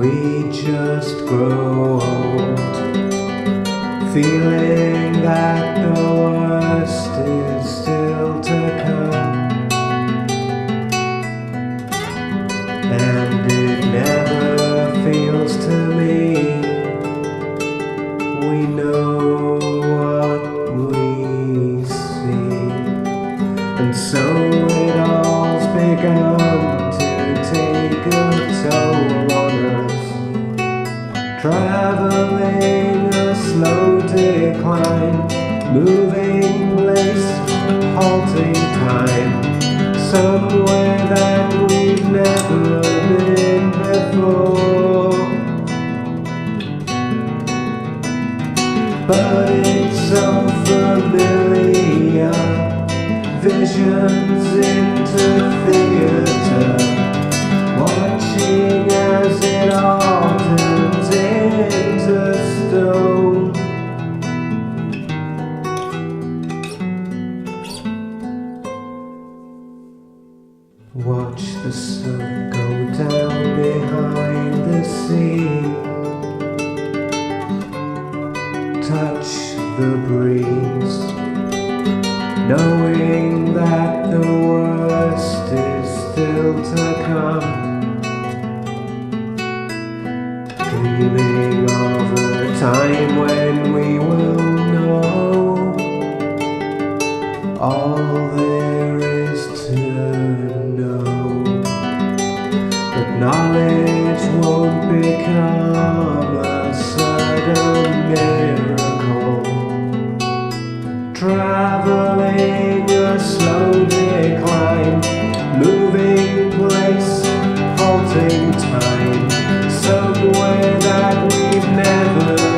we just grow old, feeling that the worst is still to come, and it never feels to me we know what we see. And so it all's begun to take a toll on us, traveling a slow decline, moving place, halting time, somewhere that we've never been before. But it's so familiar, visions into theatre, watching as it all turns into stone. Watch the sun go down behind the sea, touch the breeze, knowing that the worst is still to come, dreaming of a time when we will know all there is to know, but knowledge won't become a sudden miracle, traveling a slow decline, moving place, halting time, somewhere that we've never